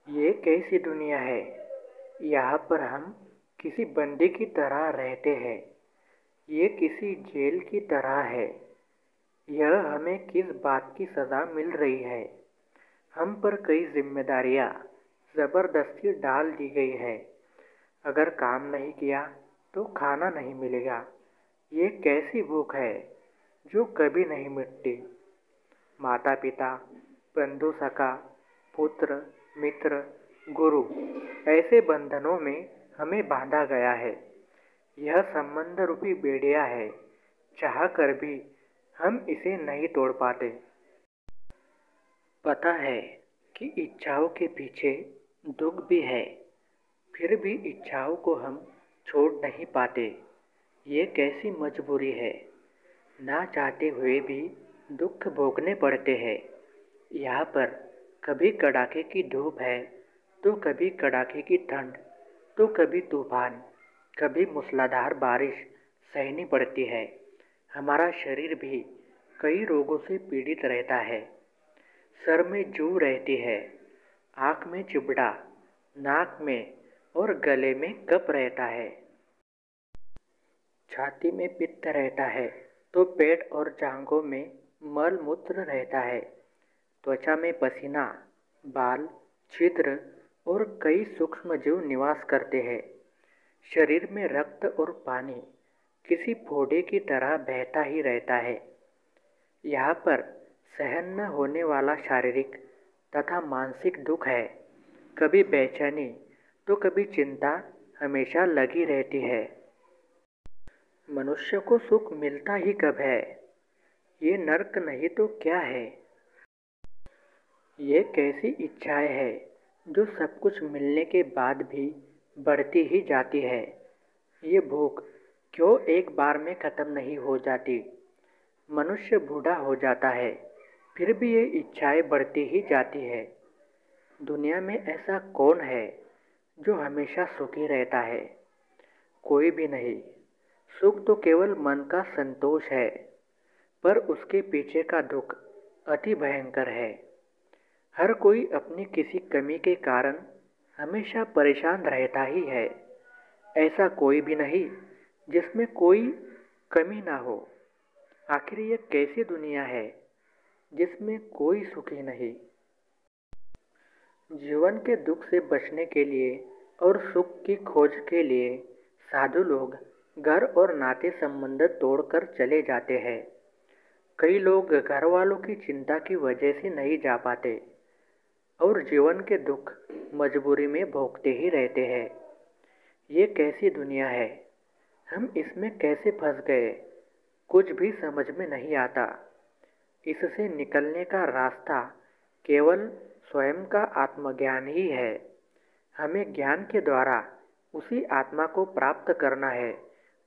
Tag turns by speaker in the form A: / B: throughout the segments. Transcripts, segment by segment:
A: ये कैसी दुनिया है। यहाँ पर हम किसी बंदी की तरह रहते हैं। ये किसी जेल की तरह है। यह हमें किस बात की सज़ा मिल रही है। हम पर कई जिम्मेदारियाँ ज़बरदस्ती डाल दी गई है। अगर काम नहीं किया तो खाना नहीं मिलेगा। ये कैसी भूख है जो कभी नहीं मिटती। माता पिता, बंधु सखा, पुत्र, मित्र, गुरु, ऐसे बंधनों में हमें बांधा गया है। यह संबंध रूपी बेड़िया है। चाह कर भी हम इसे नहीं तोड़ पाते। पता है कि इच्छाओं के पीछे दुख भी है, फिर भी इच्छाओं को हम छोड़ नहीं पाते। ये कैसी मजबूरी है। ना चाहते हुए भी दुख भोगने पड़ते हैं। यहाँ पर कभी कड़ाके की धूप है तो कभी कड़ाके की ठंड, तो कभी तूफान, कभी मूसलाधार बारिश सहनी पड़ती है। हमारा शरीर भी कई रोगों से पीड़ित रहता है। सर में जूं रहती है, आँख में चिबड़ा, नाक में और गले में कफ रहता है। छाती में पित्त रहता है तो पेट और जांघों में मल मूत्र रहता है। त्वचा में पसीना, बाल, छिद्र और कई सूक्ष्म जीव निवास करते हैं। शरीर में रक्त और पानी किसी फोड़े की तरह बहता ही रहता है। यहाँ पर सहन न होने वाला शारीरिक तथा मानसिक दुख है। कभी बेचैनी तो कभी चिंता हमेशा लगी रहती है। मनुष्य को सुख मिलता ही कब है। ये नर्क नहीं तो क्या है। ये कैसी इच्छाएं है जो सब कुछ मिलने के बाद भी बढ़ती ही जाती है। ये भूख क्यों एक बार में ख़त्म नहीं हो जाती। मनुष्य बूढ़ा हो जाता है फिर भी ये इच्छाएं बढ़ती ही जाती है। दुनिया में ऐसा कौन है जो हमेशा सुखी रहता है। कोई भी नहीं। सुख तो केवल मन का संतोष है, पर उसके पीछे का दुख अति भयंकर है। हर कोई अपनी किसी कमी के कारण हमेशा परेशान रहता ही है। ऐसा कोई भी नहीं जिसमें कोई कमी ना हो। आखिर ये कैसी दुनिया है जिसमें कोई सुखी नहीं। जीवन के दुख से बचने के लिए और सुख की खोज के लिए साधु लोग घर और नाते संबंध तोड़कर चले जाते हैं। कई लोग घर वालों की चिंता की वजह से नहीं जा पाते और जीवन के दुख मजबूरी में भोगते ही रहते हैं। ये कैसी दुनिया है। हम इसमें कैसे फंस गए, कुछ भी समझ में नहीं आता। इससे निकलने का रास्ता केवल स्वयं का आत्मज्ञान ही है। हमें ज्ञान के द्वारा उसी आत्मा को प्राप्त करना है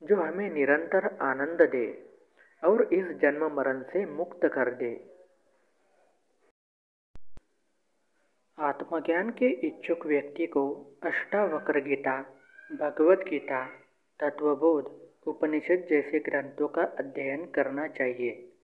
A: जो हमें निरंतर आनंद दे और इस जन्म मरण से मुक्त कर दे। आत्मज्ञान के इच्छुक व्यक्ति को अष्टावक्र गीता, भगवद गीता, तत्वबोध, उपनिषद जैसे ग्रंथों का अध्ययन करना चाहिए।